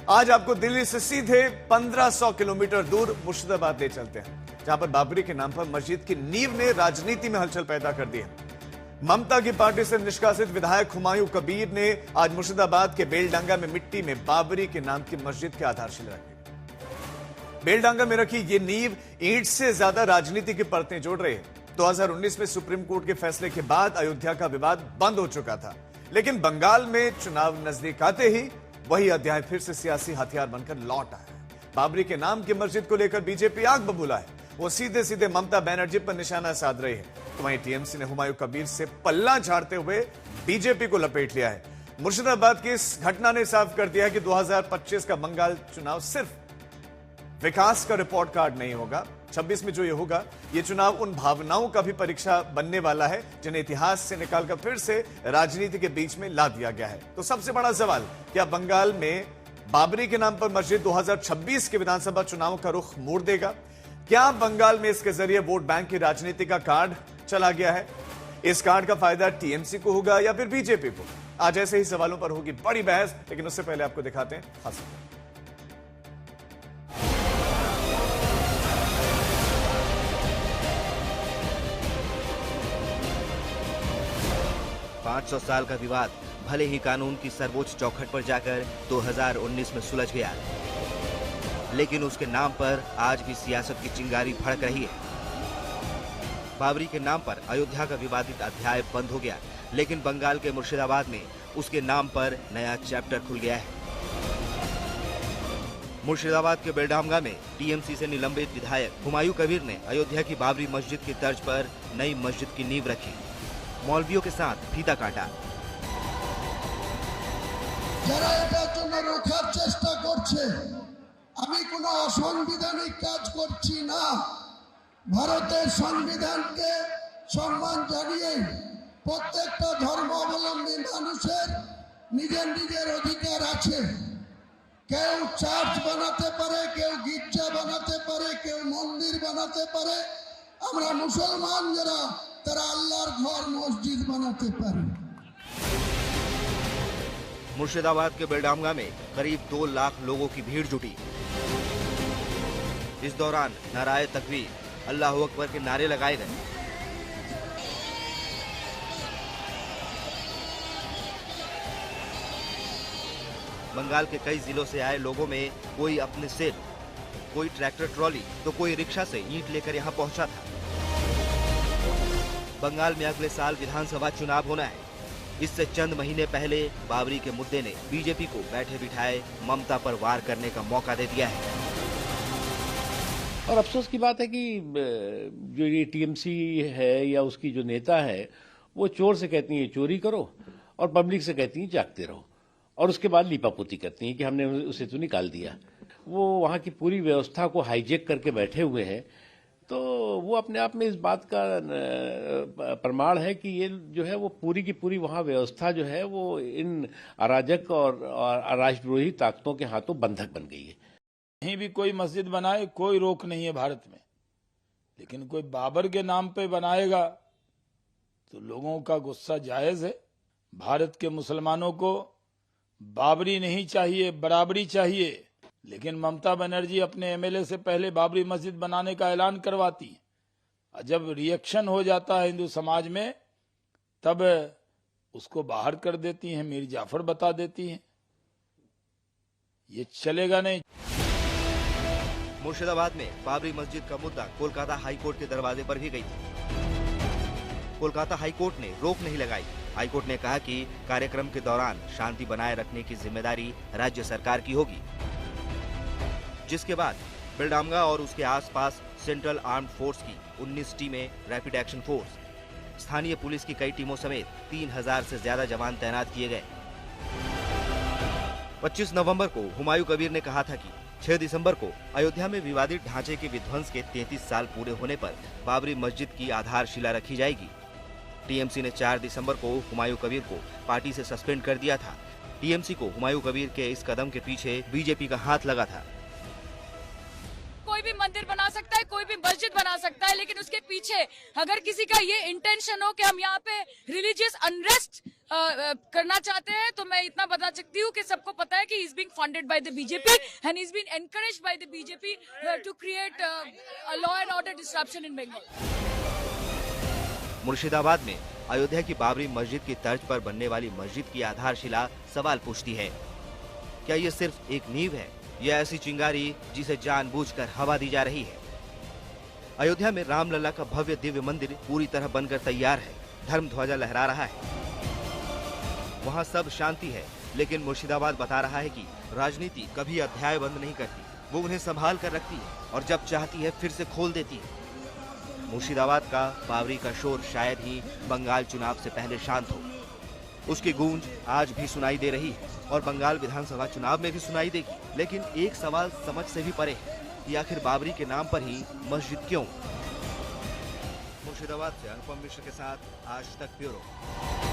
आज आपको दिल्ली से सीधे 1500 किलोमीटर दूर मुर्शिदाबाद ले चलते हैं, जहां पर बाबरी के नाम पर मस्जिद की नींव ने राजनीति में हलचल पैदा कर दी है। ममता की पार्टी से निष्कासित विधायक हुमायूं कबीर ने आज मुर्शिदाबाद के बेलडांगा में मिट्टी में बाबरी के नाम की मस्जिद की आधारशिला रखी। बेलडांगा में रखी ये नींव ईंट से ज्यादा राजनीति की परतें जोड़ रही है। 2019 में सुप्रीम कोर्ट के फैसले के बाद अयोध्या का विवाद बंद हो चुका था, लेकिन बंगाल में चुनाव नजदीक आते ही वही अध्याय फिर से सियासी हथियार बनकर लौट आया। बाबरी के नाम की मस्जिद को लेकर बीजेपी आग बबूला है। वो सीधे सीधे ममता बनर्जी पर निशाना साध रही है। तो वहीं टीएमसी ने हुमायूं कबीर से पल्ला झाड़ते हुए बीजेपी को लपेट लिया है। मुर्शिदाबाद की इस घटना ने साफ कर दिया कि 2025 का बंगाल चुनाव सिर्फ विकास का रिपोर्ट कार्ड नहीं होगा। 26 में जो ये होगा, ये चुनाव उन भावनाओं का भी परीक्षा बनने वाला है जिन्हें इतिहास से निकालकर फिर से राजनीति के बीच में ला दिया गया है। तो सबसे बड़ा सवाल, क्या बंगाल में बाबरी के नाम पर मस्जिद 2026 के विधानसभा चुनाव का रुख मोड़ देगा? क्या बंगाल में इसके जरिए वोट बैंक की राजनीति का कार्ड चला गया है? इस कार्ड का फायदा टीएमसी को होगा या फिर बीजेपी को? आज ऐसे ही सवालों पर होगी बड़ी बहस, लेकिन उससे पहले आपको दिखाते हैं खास 500 साल का विवाद भले ही कानून की सर्वोच्च चौखट पर जाकर 2019 में सुलझ गया, लेकिन उसके नाम पर आज भी सियासत की चिंगारी भड़क रही है। बाबरी के नाम पर अयोध्या का विवादित अध्याय बंद हो गया, लेकिन बंगाल के मुर्शिदाबाद में उसके नाम पर नया चैप्टर खुल गया है। मुर्शिदाबाद के बेलडांगा में टीएमसी से निलंबित विधायक हुमायूं कबीर ने अयोध्या की बाबरी मस्जिद की तर्ज पर नई मस्जिद की नींव रखी, मौलवियों के साथ फीता काटा। যারা এটার জন্য রোখার চেষ্টা করছে, আমি কোনো অসাংবিধানিক কাজ করছি না। ভারতের সংবিধানকে সম্মান জানিয়ে প্রত্যেকটা ধর্মাবলম্বী মানুষের নিজের নিজের অধিকার আছে। কেউ চার্চ বানাতে পারে, কেউ গির্জা বানাতে পারে, কেউ মন্দির বানাতে পারে। আমরা মুসলমান যারা, তারা আল্লাহর ঘর মসজিদ বানাতে পারে। मुर्शिदाबाद के बेलडांगा में करीब 2 लाख लोगों की भीड़ जुटी। इस दौरान नाराए तकबीर, अल्लाह अकबर के नारे लगाए गए। बंगाल के कई जिलों से आए लोगों में कोई अपने सिर, कोई ट्रैक्टर ट्रॉली तो कोई रिक्शा से ईंट लेकर यहाँ पहुंचा था। बंगाल में अगले साल विधानसभा चुनाव होना है। इससे चंद महीने पहले बाबरी के मुद्दे ने बीजेपी को बैठे बिठाए ममता पर वार करने का मौका दे दिया है। और अफसोस की बात है कि जो ये टीएमसी है या उसकी जो नेता है, वो चोर से कहती है चोरी करो और पब्लिक से कहती है जागते रहो, और उसके बाद लीपापोती करती हैं कि हमने उसे तो निकाल दिया। वो वहाँ की पूरी व्यवस्था को हाईजेक करके बैठे हुए हैं। तो वो अपने आप में इस बात का प्रमाण है कि ये जो है वो पूरी की पूरी वहाँ व्यवस्था जो है वो इन अराजक और राष्ट्रद्रोही ताकतों के हाथों बंधक बन गई है। कहीं भी कोई मस्जिद बनाए कोई रोक नहीं है भारत में, लेकिन कोई बाबर के नाम पे बनाएगा तो लोगों का गुस्सा जायज है। भारत के मुसलमानों को बाबरी नहीं चाहिए, बराबरी चाहिए। लेकिन ममता बनर्जी अपने एमएलए से पहले बाबरी मस्जिद बनाने का ऐलान करवाती है। जब रिएक्शन हो जाता है हिंदू समाज में, तब उसको बाहर कर देती हैं, मीर जाफर बता देती हैं। ये चलेगा नहीं। मुर्शिदाबाद में बाबरी मस्जिद का मुद्दा कोलकाता हाईकोर्ट के दरवाजे पर भी गई थी। कोलकाता हाईकोर्ट ने रोक नहीं लगाई। हाईकोर्ट ने कहा कि कार्यक्रम के दौरान शांति बनाए रखने की जिम्मेदारी राज्य सरकार की होगी, जिसके बाद बेलडांगा और उसके आसपास सेंट्रल आर्म्ड फोर्स की 19 टीमें, रैपिड एक्शन फोर्स, स्थानीय पुलिस की कई टीमों समेत 3000 से ज्यादा जवान तैनात किए गए। 25 नवंबर को हुमायूं कबीर ने कहा था कि 6 दिसंबर को अयोध्या में विवादित ढांचे के विध्वंस के 33 साल पूरे होने पर बाबरी मस्जिद की आधारशिला रखी जाएगी। टीएमसी ने 4 दिसंबर को हुमायूं कबीर को पार्टी से सस्पेंड कर दिया था। टीएमसी को हुमायूं कबीर के इस कदम के पीछे बीजेपी का हाथ लगा था। कोई भी मंदिर बना सकता है, कोई भी मस्जिद बना सकता है, लेकिन उसके पीछे अगर किसी का ये इंटेंशन हो कि हम यहाँ पे रिलीजियस अनरेस्ट करना चाहते हैं, तो मैं इतना बता सकती हूँ कि सबको पता है कि is being funded by the BJP and is being encouraged by the BJP to create law and order disruption in Bengal. Murshidabad में अयोध्या की बाबरी मस्जिद की तर्ज पर बनने वाली मस्जिद की आधारशिला सवाल पूछती है, क्या ये सिर्फ एक नींव है या ऐसी चिंगारी जिसे जानबूझकर हवा दी जा रही है? अयोध्या में रामलला का भव्य दिव्य मंदिर पूरी तरह बनकर तैयार है, धर्म ध्वजा लहरा रहा है, वहाँ सब शांति है, लेकिन मुर्शिदाबाद बता रहा है कि राजनीति कभी अध्याय बंद नहीं करती, वो उन्हें संभाल कर रखती है और जब चाहती है फिर से खोल देती है। मुर्शिदाबाद का बाबरी का शोर शायद ही बंगाल चुनाव से पहले शांत हो, उसकी गूंज आज भी सुनाई दे रही है और बंगाल विधानसभा चुनाव में भी सुनाई देगी। लेकिन एक सवाल समझ से भी परे है कि आखिर बाबरी के नाम पर ही मस्जिद क्यों? मुर्शिदाबाद से अनुपम मिश्र के साथ आज तक ब्यूरो।